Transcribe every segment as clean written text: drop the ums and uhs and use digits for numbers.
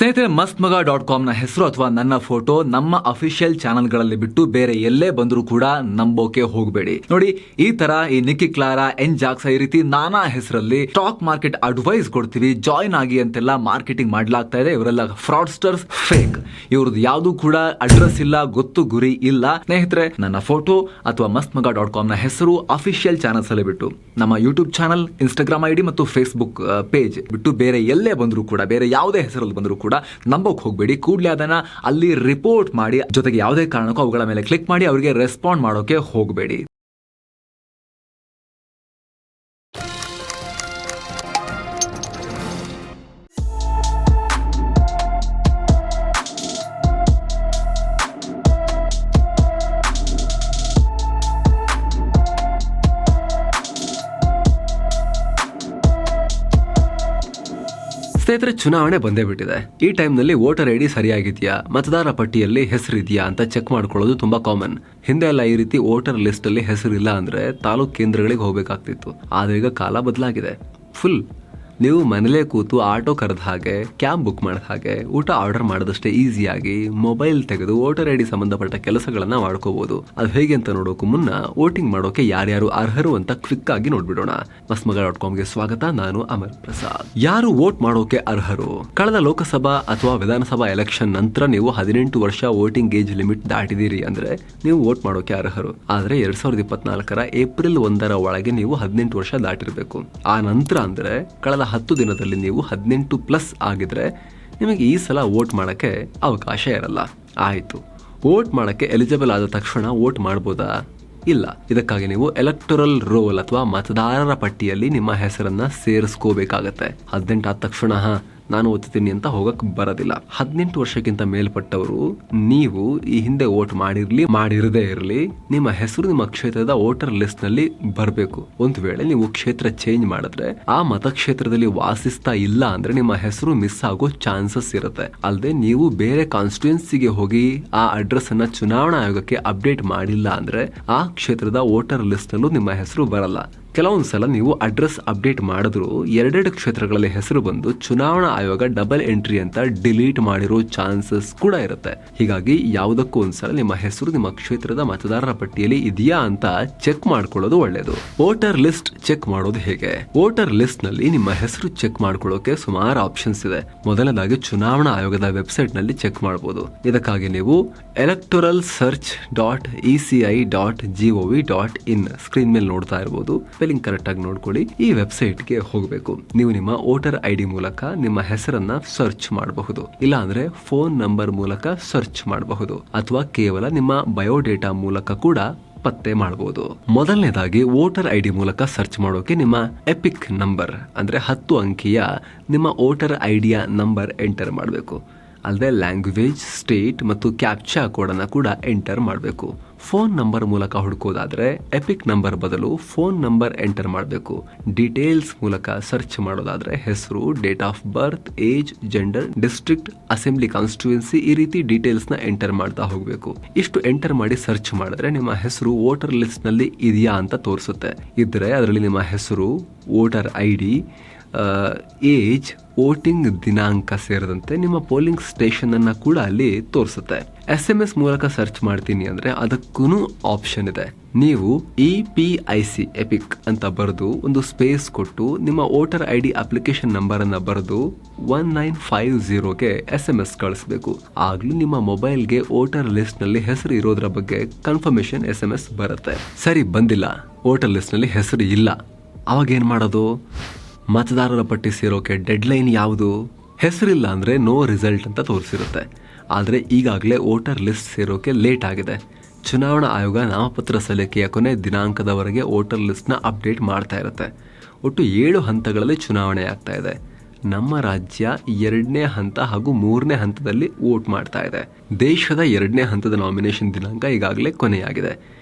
ಸ್ನೇಹಿತರೆ, mastmaga.com ಹೆಸರು ಅಥವಾ ನನ್ನ ಫೋಟೋ ನಮ್ಮ ಅಫಿಷಿಯಲ್ ಚಾನೆಲ್ಗಳಲ್ಲಿ ಬಿಟ್ಟು ಬೇರೆ ಎಲ್ಲೇ ಬಂದರೂ ಕೂಡ ನಂಬೋಕೆ ಹೋಗಬೇಡಿ. ನೋಡಿ, ಈ ತರ ಈ ನಿಕ್ಕಿ ಕ್ಲಾರಾ, ಎನ್ ಜಾಕ್ಸಾ ಈ ರೀತಿ ನಾನಾ ಹೆಸರಲ್ಲಿ ಸ್ಟಾಕ್ ಮಾರ್ಕೆಟ್ ಅಡ್ವೈಸ್ ಕೊಡ್ತೀವಿ, ಜಾಯಿನ್ ಆಗಿ ಅಂತೆಲ್ಲ ಮಾರ್ಕೆಟಿಂಗ್ ಮಾಡ್ಲಾಗ್ತಾ ಇದೆ. ಇವರೆಲ್ಲ ಫ್ರಾಡ್ಸ್ಟರ್ಸ್, ಫೇಕ್. ಇವ್ರದ್ದು ಯಾವ್ದು ಕೂಡ ಅಡ್ರೆಸ್ ಇಲ್ಲ, ಗೊತ್ತು ಗುರಿ ಇಲ್ಲ. ಸ್ನೇಹಿತರೆ, ನನ್ನ ಫೋಟೋ ಅಥವಾ mastmaga.com ಹೆಸರು ಅಫಿಷಿಯಲ್ ಚಾನೆಲ್ಸ್ ಅಲ್ಲಿ ಬಿಟ್ಟು ನಮ್ಮ ಯೂಟ್ಯೂಬ್ ಚಾನಲ್, ಇನ್ಸ್ಟಾಗ್ರಾಮ್ ಐಡಿ ಮತ್ತು ಫೇಸ್ಬುಕ್ ಪೇಜ್ ಬಿಟ್ಟು ಬೇರೆ ಎಲ್ಲೇ ಬಂದರೂ ಕೂಡ, ಬೇರೆ ಯಾವುದೇ ಹೆಸರಲ್ಲಿ ಬಂದರೂ ಕೂಡ ನಂಬೋಕ್ ಹೋಗಬೇಡಿ. ಕೂಡಲೇ ಅದನ್ನ ಅಲ್ಲಿ ರಿಪೋರ್ಟ್ ಮಾಡಿ, ಜೊತೆಗೆ ಯಾವುದೇ ಕಾರಣಕ್ಕೂ ಅವುಗಳ ಮೇಲೆ ಕ್ಲಿಕ್ ಮಾಡಿ ಅವರಿಗೆ ರೆಸ್ಪಾಂಡ್ ಮಾಡೋಕೆ ಹೋಗಬೇಡಿ. ಸ್ನೇಹಿತರೆ, ಚುನಾವಣೆ ಬಂದೇ ಬಿಟ್ಟಿದೆ. ಈ ಟೈಮ್ನಲ್ಲಿ ವೋಟರ್ ಐಡಿ ಸರಿಯಾಗಿದೆಯಾ, ಮತದಾರ ಪಟ್ಟಿಯಲ್ಲಿ ಹೆಸರಿದೆಯಾ ಅಂತ ಚೆಕ್ ಮಾಡ್ಕೊಳ್ಳೋದು ತುಂಬಾ ಕಾಮನ್. ಹಿಂದೆ ಎಲ್ಲ ಈ ರೀತಿ ವೋಟರ್ ಲಿಸ್ಟ್ ಅಲ್ಲಿ ಹೆಸರಿಲ್ಲ ಅಂದ್ರೆ ತಾಲೂಕ್ ಕೇಂದ್ರಗಳಿಗೆ ಹೋಗ್ಬೇಕಾಗ್ತಿತ್ತು. ಆದ್ರೆ ಈಗ ಕಾಲ ಬದಲಾಗಿದೆ. ಫುಲ್ ನೀವು ಮನೇಲೇ ಕೂತು ಆಟೋ ಕರೆದ ಹಾಗೆ, ಕ್ಯಾಬ್ ಬುಕ್ ಮಾಡಿದ ಹಾಗೆ, ಊಟ ಆರ್ಡರ್ ಮಾಡೋದಷ್ಟೇ ಈಸಿಯಾಗಿ ಮೊಬೈಲ್ ತೆಗೆದು ವೋಟರ್ ಐಡಿ ಸಂಬಂಧಪಟ್ಟ ಕೆಲಸಗಳನ್ನ ಮಾಡ್ಕೋಬಹುದು. ಅದು ಹೇಗೆ ಅಂತ ನೋಡೋಕು ಮುನ್ನ ವೋಟಿಂಗ್ ಮಾಡೋಕೆ ಯಾರ್ಯಾರು ಅರ್ಹರು ಅಂತ ಕ್ವಿಕ್ ಆಗಿ ನೋಡ್ಬಿಡೋಣ. mastmaga.com ಗೆ ಸ್ವಾಗತ. ನಾನು ಅಮರ್ ಪ್ರಸಾದ್. ಯಾರು ವೋಟ್ ಮಾಡೋಕೆ ಅರ್ಹರು? ಕಳೆದ ಲೋಕಸಭಾ ಅಥವಾ ವಿಧಾನಸಭಾ ಎಲೆಕ್ಷನ್ ನಂತರ ನೀವು 18 ವರ್ಷ ವೋಟಿಂಗ್ ಏಜ್ ಲಿಮಿಟ್ ದಾಟಿದಿರಿ ಅಂದ್ರೆ ನೀವು ವೋಟ್ ಮಾಡೋಕೆ ಅರ್ಹರು. ಆದ್ರೆ 2024 ಏಪ್ರಿಲ್ 1 ಒಳಗೆ ನೀವು 18 ವರ್ಷ ದಾಟಿರ್ಬೇಕು. ಆ ನಂತರ ಅಂದ್ರೆ ಕಳೆದ 10 ದಿನದಲ್ಲಿ ನೀವು 18+ ಆಗಿದ್ರೆ ನಿಮಗೆ ಈ ಸಲ ವೋಟ್ ಮಾಡಕ್ಕೆ ಅವಕಾಶ ಇರಲ್ಲ. ಆಯ್ತು, ವೋಟ್ ಮಾಡಕ್ಕೆ ಎಲಿಜಿಬಲ್ ಆದ ತಕ್ಷಣ ವೋಟ್ ಮಾಡ್ಬೋದಾ? ಇಲ್ಲ. ಇದಕ್ಕಾಗಿ ನೀವು ಎಲೆಕ್ಟೋರಲ್ ರೋಲ್ ಅಥವಾ ಮತದಾರರ ಪಟ್ಟಿಯಲ್ಲಿ ನಿಮ್ಮ ಹೆಸರನ್ನ ಸೇರಿಸ್ಕೋಬೇಕಾಗತ್ತೆ. 18 ಆದ ತಕ್ಷಣ ನಾನು ಓದ್ತೀನಿ ಅಂತ ಹೋಗಕ್ ಬರೋದಿಲ್ಲ. 18 ವರ್ಷಕ್ಕಿಂತ ಮೇಲ್ಪಟ್ಟವರು ನೀವು ಈ ಹಿಂದೆ ವೋಟ್ ಮಾಡಿರದೇ ಇರಲಿ, ನಿಮ್ಮ ಹೆಸರು ನಿಮ್ಮ ಕ್ಷೇತ್ರದ ವೋಟರ್ ಲಿಸ್ಟ್ ನಲ್ಲಿ ಬರಬೇಕು. ಒಂದು ವೇಳೆ ನೀವು ಕ್ಷೇತ್ರ ಚೇಂಜ್ ಮಾಡಿದ್ರೆ, ಆ ಮತಕ್ಷೇತ್ರದಲ್ಲಿ ವಾಸಿಸ್ತಾ ಇಲ್ಲ ಅಂದ್ರೆ ನಿಮ್ಮ ಹೆಸರು ಮಿಸ್ ಆಗೋ ಚಾನ್ಸಸ್ ಇರುತ್ತೆ. ಅಲ್ಲದೆ ನೀವು ಬೇರೆ ಕಾನ್ಸ್ಟಿಟ್ಯೂನ್ಸಿಗೆ ಹೋಗಿ ಆ ಅಡ್ರೆಸ್ ಅನ್ನ ಚುನಾವಣಾ ಆಯೋಗಕ್ಕೆ ಅಪ್ಡೇಟ್ ಮಾಡಿಲ್ಲ ಅಂದ್ರೆ ಆ ಕ್ಷೇತ್ರದ ವೋಟರ್ ಲಿಸ್ಟ್ ನಲ್ಲೂ ನಿಮ್ಮ ಹೆಸರು ಬರಲ್ಲ. ಕೆಲವೊಂದ್ಸಲ ನೀವು ಅಡ್ರೆಸ್ ಅಪ್ಡೇಟ್ ಮಾಡಿದ್ರು 2 ಕ್ಷೇತ್ರಗಳಲ್ಲಿ ಹೆಸರು ಬಂದು ಚುನಾವಣಾ ಆಯೋಗ ಡಬಲ್ ಎಂಟ್ರಿ ಅಂತ ಡಿಲೀಟ್ ಮಾಡಿರೋ ಚಾನ್ಸಸ್ ಕೂಡ ಇರುತ್ತೆ. ಹೀಗಾಗಿ ಯಾವುದಕ್ಕೂ ಒಂದ್ಸಲ ನಿಮ್ಮ ಹೆಸರು ನಿಮ್ಮ ಕ್ಷೇತ್ರದ ಮತದಾರರ ಪಟ್ಟಿಯಲ್ಲಿ ಇದೆಯಾ ಅಂತ ಚೆಕ್ ಮಾಡ್ಕೊಳ್ಳೋದು ಒಳ್ಳೆಯದು. ವೋಟರ್ ಲಿಸ್ಟ್ ಚೆಕ್ ಮಾಡೋದು ಹೇಗೆ? ವೋಟರ್ ಲಿಸ್ಟ್ ನಲ್ಲಿ ನಿಮ್ಮ ಹೆಸರು ಚೆಕ್ ಮಾಡ್ಕೊಳ್ಳೋಕೆ ಸುಮಾರು ಆಪ್ಷನ್ಸ್ ಇದೆ. ಮೊದಲನೇದಾಗಿ ಚುನಾವಣಾ ಆಯೋಗದ ವೆಬ್ಸೈಟ್ ನಲ್ಲಿ ಚೆಕ್ ಮಾಡಬಹುದು. ಇದಕ್ಕಾಗಿ ನೀವು electoralsearch.eci.gov.in ಸ್ಕ್ರೀನ್ ಮೇಲೆ ನೋಡ್ತಾ ಇರಬಹುದು. ಸ್ಪೆಲ್ಲಿಂಗ್ ಕರೆಕ್ಟ್ ಆಗಿ ನೋಡ್ಕೊಳ್ಳಿ. ಈ ವೆಬ್ಸೈಟ್ಗೆ ಹೋಗಬೇಕು. ನೀವು ನಿಮ್ಮ ವೋಟರ್ ಐಡಿ ಮೂಲಕ ನಿಮ್ಮ ಹೆಸರನ್ನ ಸರ್ಚ್ ಮಾಡಬಹುದು. ಇಲ್ಲ ಅಂದ್ರೆ ಫೋನ್ ನಂಬರ್ ಮೂಲಕ ಸರ್ಚ್ ಮಾಡಬಹುದು, ಅಥವಾ ಕೇವಲ ನಿಮ್ಮ ಬಯೋಡೇಟಾ ಮೂಲಕ ಕೂಡ ಪತ್ತೆ ಮಾಡಬಹುದು. ಮೊದಲನೇದಾಗಿ ವೋಟರ್ ಐಡಿ ಮೂಲಕ ಸರ್ಚ್ ಮಾಡೋಕೆ ನಿಮ್ಮ ಎಪಿಕ್ ನಂಬರ್ ಅಂದ್ರೆ 10 ಅಂಕಿಯ ನಿಮ್ಮ ವೋಟರ್ ಐಡಿಯ ನಂಬರ್ ಎಂಟರ್ ಮಾಡಬೇಕು. ಅಲ್ಲದೆ ಲ್ಯಾಂಗ್ವೇಜ್, ಸ್ಟೇಟ್ ಮತ್ತು ಕ್ಯಾಪ್ಚಾ ಕೋಡ್ ಅನ್ನ ಕೂಡ ಎಂಟರ್ ಮಾಡಬೇಕು. ಫೋನ್ ನಂಬರ್ ಮೂಲಕ ಹುಡುಕೋದಾದ್ರೆ ಎಪಿಕ್ ನಂಬರ್ ಬದಲು ಫೋನ್ ನಂಬರ್ ಎಂಟರ್ ಮಾಡಬೇಕು. ಡೀಟೇಲ್ಸ್ ಮೂಲಕ ಸರ್ಚ್ ಮಾಡೋದಾದ್ರೆ ಹೆಸರು, date of birth, age, gender, district, assembly constituency ಈ ರೀತಿ ಡೀಟೇಲ್ಸ್ ನ ಎಂಟರ್ ಮಾಡ್ತಾ ಹೋಗಬೇಕು. ಇಷ್ಟು ಎಂಟರ್ ಮಾಡಿ ಸರ್ಚ್ ಮಾಡಿದ್ರೆ ನಿಮ್ಮ ಹೆಸರು ವೋಟರ್ ಲಿಸ್ಟ್ ನಲ್ಲಿ ಇದೆಯಾ ಅಂತ ತೋರಿಸುತ್ತೆ. ಇದ್ರೆ ಅದರಲ್ಲಿ ನಿಮ್ಮ ಹೆಸರು, ವೋಟರ್ ಐಡಿ, ಏಜ್, ವೋಟಿಂಗ್ ದಿನಾಂಕ ಸೇರಿದಂತೆ ನಿಮ್ಮ ಪೋಲಿಂಗ್ ಸ್ಟೇಷನ್ ಅನ್ನ ಕೂಡ ಅಲ್ಲಿ ತೋರಿಸುತ್ತೆ. SMS ಮೂಲಕ ಸರ್ಚ್ ಮಾಡ್ತೀನಿ ಅಂದ್ರೆ ಅದಕ್ಕೂ ಆಪ್ಷನ್ ಇದೆ. ನೀವು EPIC ಎಪಿಕ್ ಅಂತ ಬರೆದು ಒಂದು ಸ್ಪೇಸ್ ಕೊಟ್ಟು ನಿಮ್ಮ ವೋಟರ್ ಐಡಿ ಅಪ್ಲಿಕೇಶನ್ ನಂಬರ್ ಅನ್ನ ಬರೆದು 1950ಗೆ SMS ಕಳಿಸಬೇಕು. ಆಗ್ಲೂ ನಿಮ್ಮ ಮೊಬೈಲ್ಗೆ ವೋಟರ್ ಲಿಸ್ಟ್ ನಲ್ಲಿ ಹೆಸರು ಇರೋದ್ರ ಬಗ್ಗೆ ಕನ್ಫರ್ಮೇಶನ್ SMS ಬರುತ್ತೆ. ಸರಿ, ಬಂದಿಲ್ಲ, ವೋಟರ್ ಲಿಸ್ಟ್ ನಲ್ಲಿ ಹೆಸರು ಇಲ್ಲ, ಅವಾಗ ಏನ್ ಮಾಡೋದು? ಮತದಾರರ ಪಟ್ಟಿ ಸೇರೋಕೆ ಡೆಡ್ ಲೈನ್ ಯಾವುದು? ಹೆಸರಿಲ್ಲ ಅಂದ್ರೆ ನೋ ರಿಸಲ್ಟ್ ಅಂತ ತೋರಿಸಿರುತ್ತೆ. ಆದರೆ ಈಗಾಗಲೇ ವೋಟರ್ ಲಿಸ್ಟ್ ಸೇರೋಕೆ ಲೇಟ್ ಆಗಿದೆ. ಚುನಾವಣಾ ಆಯೋಗ ನಾಮಪತ್ರ ಸಲ್ಲಿಕೆಯ ಕೊನೆ ದಿನಾಂಕದವರೆಗೆ ವೋಟರ್ ಲಿಸ್ಟ್ನ ಅಪ್ಡೇಟ್ ಮಾಡ್ತಾ ಇರುತ್ತೆ. ಒಟ್ಟು 7 ಹಂತಗಳಲ್ಲಿ ಚುನಾವಣೆ ಆಗ್ತಾ ಇದೆ. ನಮ್ಮ ರಾಜ್ಯ 2ನೇ ಹಂತ ಹಾಗೂ 3ನೇ ಹಂತದಲ್ಲಿ ವೋಟ್ ಮಾಡ್ತಾ ಇದೆ. ದೇಶದ 2ನೇ ಹಂತದ ನಾಮಿನೇಷನ್ ದಿನಾಂಕ ಈಗಾಗಲೇ ಕೊನೆಯಾಗಿದೆ.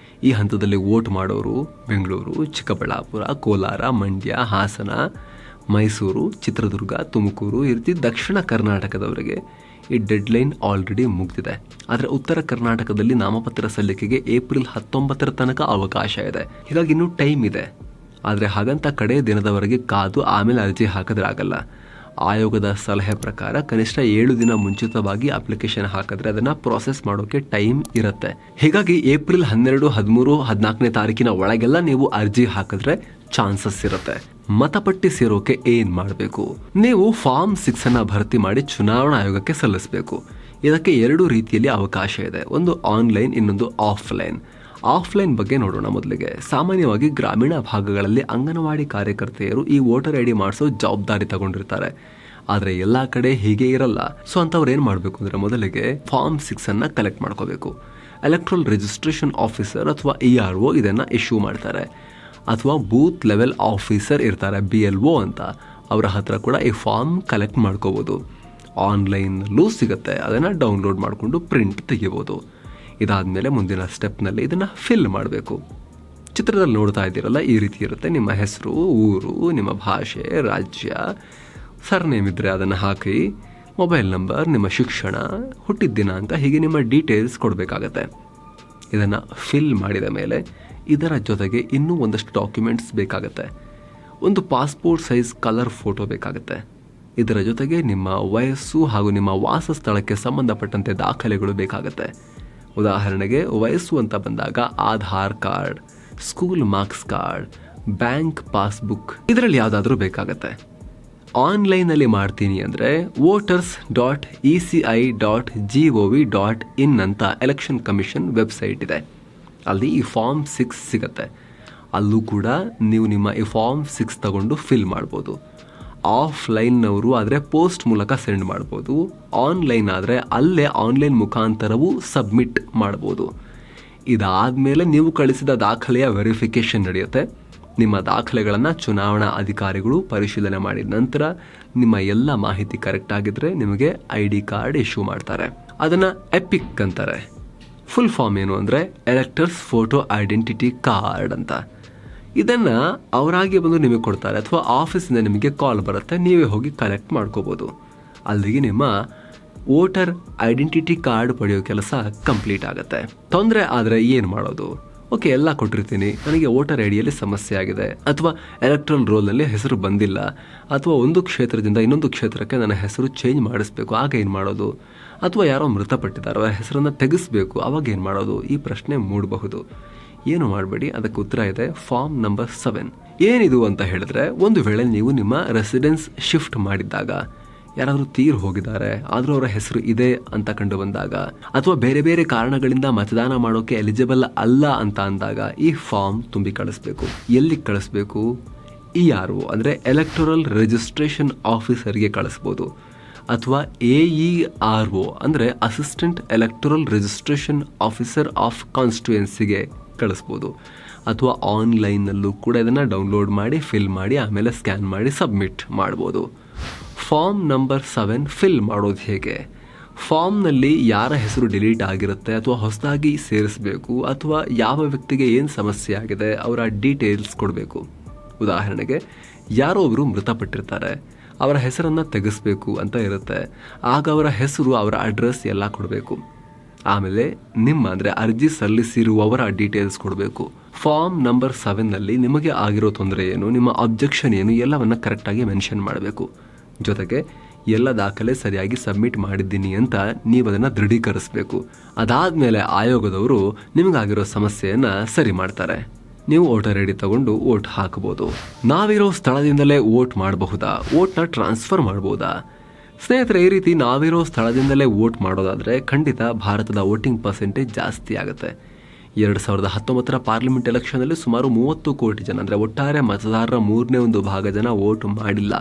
ಈ ಹಂತದಲ್ಲಿ ವೋಟ್ ಮಾಡೋರು ಬೆಂಗಳೂರು, ಚಿಕ್ಕಬಳ್ಳಾಪುರ, ಕೋಲಾರ, ಮಂಡ್ಯ, ಹಾಸನ, ಮೈಸೂರು, ಚಿತ್ರದುರ್ಗ, ತುಮಕೂರು ಈ ರೀತಿ ದಕ್ಷಿಣ ಕರ್ನಾಟಕದವರೆಗೆ ಈ ಡೆಡ್ ಲೈನ್ ಆಲ್ರೆಡಿ ಮುಗಿದಿದೆ. ಆದರೆ ಉತ್ತರ ಕರ್ನಾಟಕದಲ್ಲಿ ನಾಮಪತ್ರ ಸಲ್ಲಿಕೆಗೆ ಏಪ್ರಿಲ್ 19 ತನಕ ಅವಕಾಶ ಇದೆ. ಹೀಗಾಗಿ ಇನ್ನೂ ಟೈಮ್ ಇದೆ. ಆದರೆ ಹಾಗಂತ ಕಡೆ ದಿನದವರೆಗೆ ಕಾದು ಆಮೇಲೆ ಅರ್ಜಿ ಹಾಕಿದ್ರೆ ಆಗಲ್ಲ. ಆಯೋಗದ ಸಲಹೆ ಪ್ರಕಾರ ಕನಿಷ್ಠ 7 ದಿನ ಮುಂಚಿತವಾಗಿ ಅಪ್ಲಿಕೇಶನ್ ಹಾಕಿದ್ರೆ ಅದನ್ನ ಪ್ರಾಸೆಸ್ ಮಾಡೋಕೆ ಟೈಮ್ ಇರುತ್ತೆ. ಹೀಗಾಗಿ ಏಪ್ರಿಲ್ 12, 13, 14ನೇ ತಾರೀಕಿನ ಒಳಗೆಲ್ಲ ನೀವು ಅರ್ಜಿ ಹಾಕಿದ್ರೆ ಚಾನ್ಸಸ್ ಇರುತ್ತೆ. ಮತಪಟ್ಟಿ ಸೇರೋಕೆ ಏನ್ ಮಾಡಬೇಕು? ನೀವು ಫಾರ್ಮ್ 6 ಅನ್ನ ಭರ್ತಿ ಮಾಡಿ ಚುನಾವಣಾ ಆಯೋಗಕ್ಕೆ ಸಲ್ಲಿಸಬೇಕು. ಇದಕ್ಕೆ 2 ರೀತಿಯಲ್ಲಿ ಅವಕಾಶ ಇದೆ, ಒಂದು ಆನ್ಲೈನ್, ಇನ್ನೊಂದು ಆಫ್ಲೈನ್. ಆಫ್ಲೈನ್ ಬಗ್ಗೆ ನೋಡೋಣ. ಮೊದಲಿಗೆ ಸಾಮಾನ್ಯವಾಗಿ ಗ್ರಾಮೀಣ ಭಾಗಗಳಲ್ಲಿ ಅಂಗನವಾಡಿ ಕಾರ್ಯಕರ್ತೆಯರು ಈ ವೋಟರ್ ಐಡಿ ಮಾಡಿಸೋ ಜವಾಬ್ದಾರಿ ತಗೊಂಡಿರ್ತಾರೆ. ಆದರೆ ಎಲ್ಲ ಕಡೆ ಹೀಗೆ ಇರಲ್ಲ. ಸೊ ಅಂತವ್ರು ಏನು ಮಾಡಬೇಕು ಅಂದರೆ ಮೊದಲಿಗೆ ಫಾರ್ಮ್ 6 ಅನ್ನ ಕಲೆಕ್ಟ್ ಮಾಡ್ಕೋಬೇಕು. ಎಲೆಕ್ಟ್ರಲ್ ರಿಜಿಸ್ಟ್ರೇಷನ್ ಆಫೀಸರ್ ಅಥವಾ ERO ಇದನ್ನು ಇಶ್ಯೂ ಮಾಡ್ತಾರೆ. ಅಥವಾ ಬೂತ್ ಲೆವೆಲ್ ಆಫೀಸರ್ ಇರ್ತಾರೆ, BLO ಅಂತ, ಅವರ ಹತ್ರ ಕೂಡ ಈ ಫಾರ್ಮ್ ಕಲೆಕ್ಟ್ ಮಾಡ್ಕೋಬೋದು. ಆನ್ಲೈನಲ್ಲೂ ಸಿಗುತ್ತೆ, ಅದನ್ನು ಡೌನ್ಲೋಡ್ ಮಾಡಿಕೊಂಡು ಪ್ರಿಂಟ್ ತೆಗಿಬೋದು. ಇದಾದಮೇಲೆ ಮುಂದಿನ ಸ್ಟೆಪ್ನಲ್ಲಿ ಇದನ್ನು ಫಿಲ್ ಮಾಡಬೇಕು. ಚಿತ್ರದಲ್ಲಿ ನೋಡ್ತಾ ಇದ್ದೀರಲ್ಲ, ಈ ರೀತಿ ಇರುತ್ತೆ. ನಿಮ್ಮ ಹೆಸರು, ಊರು, ನಿಮ್ಮ ಭಾಷೆ, ರಾಜ್ಯ, ಸರ್ನೇಮ್ ಇದ್ದರೆ ಅದನ್ನು ಹಾಕಿ, ಮೊಬೈಲ್ ನಂಬರ್, ನಿಮ್ಮ ಶಿಕ್ಷಣ, ಹುಟ್ಟಿದ ದಿನಾಂಕ, ಹೀಗೆ ನಿಮ್ಮ ಡೀಟೇಲ್ಸ್ ಕೊಡಬೇಕಾಗತ್ತೆ. ಇದನ್ನು ಫಿಲ್ ಮಾಡಿದ ಮೇಲೆ ಇದರ ಜೊತೆಗೆ ಇನ್ನೂ ಒಂದಷ್ಟು ಡಾಕ್ಯುಮೆಂಟ್ಸ್ ಬೇಕಾಗುತ್ತೆ. ಒಂದು ಪಾಸ್ಪೋರ್ಟ್ ಸೈಜ್ ಕಲರ್ ಫೋಟೋ ಬೇಕಾಗುತ್ತೆ. ಇದರ ಜೊತೆಗೆ ನಿಮ್ಮ ವಯಸ್ಸು ಹಾಗೂ ನಿಮ್ಮ ವಾಸಸ್ಥಳಕ್ಕೆ ಸಂಬಂಧಪಟ್ಟಂತೆ ದಾಖಲೆಗಳು ಬೇಕಾಗುತ್ತೆ. ಉದಾಹರಣೆಗೆ ವಯಸ್ಸು ಅಂತ ಬಂದಾಗ Aadhaar card, school marks card, bank passbook, ಇದರಲ್ಲಿ ಯಾವುದಾದ್ರೂ ಬೇಕಾಗತ್ತೆ. ಆನ್ಲೈನಲ್ಲಿ ಮಾಡ್ತೀನಿ ಅಂದರೆ voters.eci.gov.in ಅಂತ ಎಲೆಕ್ಷನ್ ಕಮಿಷನ್ ವೆಬ್ಸೈಟ್ ಇದೆ. ಅಲ್ಲಿ ಈ ಫಾರ್ಮ್ 6 ಸಿಗುತ್ತೆ. ಅಲ್ಲೂ ಕೂಡ ನೀವು ನಿಮ್ಮ ಈ ಫಾರ್ಮ್ 6 ತಗೊಂಡು ಫಿಲ್ ಮಾಡ್ಬೋದು. ಆಫ್ಲೈನ್ನವರು ಆದರೆ ಪೋಸ್ಟ್ ಮೂಲಕ ಸೆಂಡ್ ಮಾಡ್ಬೋದು. ಆನ್ಲೈನ್ ಆದರೆ ಅಲ್ಲೇ ಆನ್ಲೈನ್ ಮುಖಾಂತರವೂ ಸಬ್ಮಿಟ್ ಮಾಡ್ಬೋದು. ಇದಾದಮೇಲೆ ನೀವು ಕಳಿಸಿದ ದಾಖಲೆಯ ವೆರಿಫಿಕೇಷನ್ ನಡೆಯುತ್ತೆ. ನಿಮ್ಮ ದಾಖಲೆಗಳನ್ನು ಚುನಾವಣಾ ಅಧಿಕಾರಿಗಳು ಪರಿಶೀಲನೆ ಮಾಡಿದ ನಂತರ ನಿಮ್ಮ ಎಲ್ಲ ಮಾಹಿತಿ ಕರೆಕ್ಟ್ ಆಗಿದ್ರೆ ನಿಮಗೆ ID ಕಾರ್ಡ್ ಇಶ್ಯೂ ಮಾಡ್ತಾರೆ. ಅದನ್ನು ಎಪಿಕ್ ಅಂತಾರೆ. ಫುಲ್ ಫಾರ್ಮ್ ಏನು ಅಂದರೆ ಎಲೆಕ್ಟರ್ಸ್ ಫೋಟೋ ಐಡೆಂಟಿಟಿ ಕಾರ್ಡ್ ಅಂತ. ಇದನ್ನು ಅವರಾಗಿ ಬಂದು ನಿಮಗೆ ಕೊಡ್ತಾರೆ ಅಥವಾ ಆಫೀಸಿಂದ ನಿಮಗೆ ಕಾಲ್ ಬರುತ್ತೆ, ನೀವೇ ಹೋಗಿ ಕಲೆಕ್ಟ್ ಮಾಡ್ಕೋಬೋದು. ಅಲ್ಲಿಗೆ ನಿಮ್ಮ ವೋಟರ್ ಐಡೆಂಟಿಟಿ ಕಾರ್ಡ್ ಪಡೆಯೋ ಕೆಲಸ ಕಂಪ್ಲೀಟ್ ಆಗುತ್ತೆ. ತೊಂದರೆ ಆದರೆ ಏನು ಮಾಡೋದು? ಓಕೆ, ಎಲ್ಲ ಕೊಟ್ಟಿರ್ತೀನಿ, ನನಗೆ ವೋಟರ್ ಐಡಿಯಲ್ಲಿ ಸಮಸ್ಯೆ ಆಗಿದೆ, ಅಥವಾ ಎಲೆಕ್ಟ್ರಲ್ ರೋಲ್ನಲ್ಲಿ ಹೆಸರು ಬಂದಿಲ್ಲ, ಅಥವಾ ಒಂದು ಕ್ಷೇತ್ರದಿಂದ ಇನ್ನೊಂದು ಕ್ಷೇತ್ರಕ್ಕೆ ನನ್ನ ಹೆಸರು ಚೇಂಜ್ ಮಾಡಿಸ್ಬೇಕು, ಆಗ ಏನು ಮಾಡೋದು? ಅಥವಾ ಯಾರೋ ಮೃತಪಟ್ಟಿದ್ದಾರೆ, ಅವರ ಹೆಸರನ್ನು ತೆಗೆಸಬೇಕು, ಅವಾಗ ಏನು ಮಾಡೋದು? ಈ ಪ್ರಶ್ನೆ ಮೂಡಬಹುದು. ಏನು ಮಾಡಬೇಡಿ, ಅದಕ್ಕೆ ಉತ್ತರ ಇದೆ ಫಾರ್ಮ್ ನಂಬರ್ 7. ಏನಿದು ಅಂತ ಹೇಳಿದ್ರೆ, ಒಂದು ವೇಳೆ ನೀವು ನಿಮ್ಮ ರೆಸಿಡೆನ್ಸ್ ಶಿಫ್ಟ್ ಮಾಡಿದ್ದಾಗ ಯಾರಾದರೂ ತೀರ್ ಹೋಗಿದ್ದಾರೆ ಆದರೂ ಅವರ ಹೆಸರು ಇದೆ ಅಂತ ಕಂಡು ಬಂದಾಗ, ಅಥವಾ ಬೇರೆ ಬೇರೆ ಕಾರಣಗಳಿಂದ ಮತದಾನ ಮಾಡೋಕೆ ಎಲಿಜಿಬಲ್ ಅಲ್ಲ ಅಂತ ಅಂದಾಗ ಈ ಫಾರ್ಮ್ ತುಂಬಿ ಕಳಿಸ್ಬೇಕು. ಎಲ್ಲಿ ಕಳಿಸ್ಬೇಕು? ERO ಅಂದರೆ ಎಲೆಕ್ಟೋರಲ್ ರಿಜಿಸ್ಟ್ರೇಷನ್ ಆಫೀಸರ್ಗೆ ಕಳಿಸ್ಬೋದು. ಅಥವಾ AERO ಅಂದರೆ assistant electoral registration officer of ಕಾನ್ಸ್ಟಿಟ್ಯೂಯೆನ್ಸಿಗೆ ಕಳಿಸ್ಬೋದು. ಅಥವಾ ಆನ್ಲೈನ್ನಲ್ಲೂ ಕೂಡ ಇದನ್ನು ಡೌನ್ಲೋಡ್ ಮಾಡಿ ಫಿಲ್ ಮಾಡಿ ಆಮೇಲೆ ಸ್ಕ್ಯಾನ್ ಮಾಡಿ ಸಬ್ಮಿಟ್ ಮಾಡ್ಬೋದು. ಫಾರ್ಮ್ ನಂಬರ್ 7 ಫಿಲ್ ಮಾಡೋದು ಹೇಗೆ? ಫಾರ್ಮ್ನಲ್ಲಿ ಯಾರ ಹೆಸರು ಡಿಲೀಟ್ ಆಗಿರುತ್ತೆ ಅಥವಾ ಹೊಸದಾಗಿ ಸೇರಿಸಬೇಕು, ಅಥವಾ ಯಾವ ವ್ಯಕ್ತಿಗೆ ಏನು ಸಮಸ್ಯೆ ಆಗಿದೆ ಅವರ ಡೀಟೇಲ್ಸ್ ಕೊಡಬೇಕು. ಉದಾಹರಣೆಗೆ ಯಾರೋ ಒಬ್ಬರು ಮೃತಪಟ್ಟಿರ್ತಾರೆ, ಅವರ ಹೆಸರನ್ನು ತೆಗೆಸಬೇಕು ಅಂತ ಇರುತ್ತೆ. ಆಗ ಅವರ ಹೆಸರು, ಅವರ ಅಡ್ರೆಸ್ ಎಲ್ಲ ಕೊಡಬೇಕು. ಆಮೇಲೆ ನಿಮ್ಮ ಅಂದರೆ ಅರ್ಜಿ ಸಲ್ಲಿಸಿರುವವರ ಡೀಟೇಲ್ಸ್ ಕೊಡಬೇಕು. ಫಾರ್ಮ್ ನಂಬರ್ 7ನಲ್ಲಿ ನಿಮಗೆ ಆಗಿರೋ ತೊಂದರೆ ಏನು, ನಿಮ್ಮ ಅಬ್ಜೆಕ್ಷನ್ ಏನು, ಎಲ್ಲವನ್ನ ಕರೆಕ್ಟಾಗಿ ಮೆನ್ಷನ್ ಮಾಡಬೇಕು. ಜೊತೆಗೆ ಎಲ್ಲ ದಾಖಲೆ ಸರಿಯಾಗಿ ಸಬ್ಮಿಟ್ ಮಾಡಿದ್ದೀನಿ ಅಂತ ನೀವು ಅದನ್ನು ದೃಢೀಕರಿಸಬೇಕು. ಅದಾದಮೇಲೆ ಆಯೋಗದವರು ನಿಮಗಾಗಿರೋ ಸಮಸ್ಯೆಯನ್ನು ಸರಿ ಮಾಡ್ತಾರೆ. ನೀವು ವೋಟರ್ ಐಡಿ ತಗೊಂಡು ವೋಟ್ ಹಾಕಬಹುದು. ನಾವಿರೋ ಸ್ಥಳದಿಂದಲೇ ವೋಟ್ ಮಾಡಬಹುದಾ? ವೋಟ್ನ ಟ್ರಾನ್ಸ್ಫರ್ ಮಾಡಬಹುದಾ? ಸ್ನೇಹಿತರೆ, ಈ ರೀತಿ ನಾವಿರೋ ಸ್ಥಳದಿಂದಲೇ ವೋಟ್ ಮಾಡೋದಾದರೆ ಖಂಡಿತ ಭಾರತದ ವೋಟಿಂಗ್ ಪರ್ಸೆಂಟೇಜ್ ಜಾಸ್ತಿ ಆಗುತ್ತೆ. 2019 ಪಾರ್ಲಿಮೆಂಟ್ ಎಲೆಕ್ಷನಲ್ಲಿ ಸುಮಾರು 30 ಕೋಟಿ ಜನ ಅಂದರೆ ಒಟ್ಟಾರೆ ಮತದಾರರ 1/3 ಜನ ವೋಟ್ ಮಾಡಿಲ್ಲ.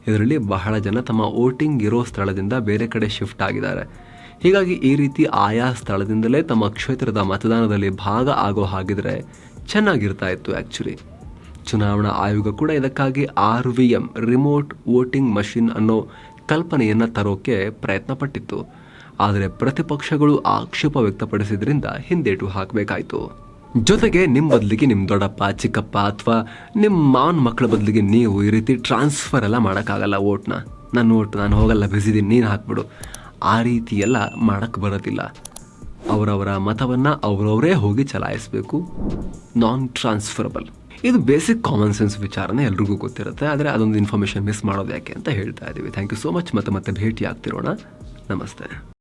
ಇದರಲ್ಲಿ ಬಹಳ ಜನ ತಮ್ಮ ವೋಟಿಂಗ್ ಇರೋ ಸ್ಥಳದಿಂದ ಬೇರೆ ಕಡೆ ಶಿಫ್ಟ್ ಆಗಿದ್ದಾರೆ. ಹೀಗಾಗಿ ಈ ರೀತಿ ಆಯಾ ಸ್ಥಳದಿಂದಲೇ ತಮ್ಮ ಕ್ಷೇತ್ರದ ಮತದಾನದಲ್ಲಿ ಭಾಗ ಆಗೋ ಹಾಗಿದ್ರೆ ಚೆನ್ನಾಗಿರ್ತಾ ಇತ್ತು. ಆ್ಯಕ್ಚುಲಿ ಚುನಾವಣಾ ಆಯೋಗ ಕೂಡ ಇದಕ್ಕಾಗಿ RVM ರಿಮೋಟ್ ವೋಟಿಂಗ್ ಮಷಿನ್ ಅನ್ನೋ ಕಲ್ಪನೆಯನ್ನು ತರೋಕೆ ಪ್ರಯತ್ನ ಪಟ್ಟಿತ್ತು. ಆದರೆ ಪ್ರತಿಪಕ್ಷಗಳು ಆಕ್ಷೇಪ ವ್ಯಕ್ತಪಡಿಸಿದ್ರಿಂದ ಹಿಂದೇಟು ಹಾಕಬೇಕಾಯಿತು. ಜೊತೆಗೆ ನಿಮ್ಮ ಬದಲಿಗೆ ನಿಮ್ಮ ದೊಡ್ಡಪ್ಪ, ಚಿಕ್ಕಪ್ಪ ಅಥವಾ ನಿಮ್ಮ ಮಾವನ ಮಕ್ಕಳ ಬದಲಿಗೆ ನೀವು ಈ ರೀತಿ ಟ್ರಾನ್ಸ್ಫರ್ ಎಲ್ಲ ಮಾಡೋಕ್ಕಾಗಲ್ಲ. ವೋಟ್ನ ನನ್ನ ವೋಟ್ ನಾನು ಹೋಗಲ್ಲ, ಬಿಸಿದೀನಿ, ನೀನು ಹಾಕ್ಬಿಡು, ಆ ರೀತಿ ಎಲ್ಲ ಮಾಡೋಕ್ಕೆ ಬರೋದಿಲ್ಲ. ಅವರವರ ಮತವನ್ನು ಅವರವರೇ ಹೋಗಿ ಚಲಾಯಿಸಬೇಕು. ನಾನ್ ಟ್ರಾನ್ಸ್ಫರಬಲ್. ಇದು ಬೇಸಿಕ್ ಕಾಮನ್ ಸೆನ್ಸ್ ವಿಚಾರನೇ ಎಲ್ರಿಗೂ ಗೊತ್ತಿರುತ್ತೆ, ಆದರೆ ಅದೊಂದು ಇನ್ಫಾರ್ಮೇಶನ್ ಮಿಸ್ ಮಾಡೋದು ಯಾಕೆ ಅಂತ ಹೇಳ್ತಾ ಇದ್ದೀವಿ. Thank you so much. ಮತ್ತೆ ಭೇಟಿ ಆಗ್ತಿರೋಣ. ನಮಸ್ತೆ.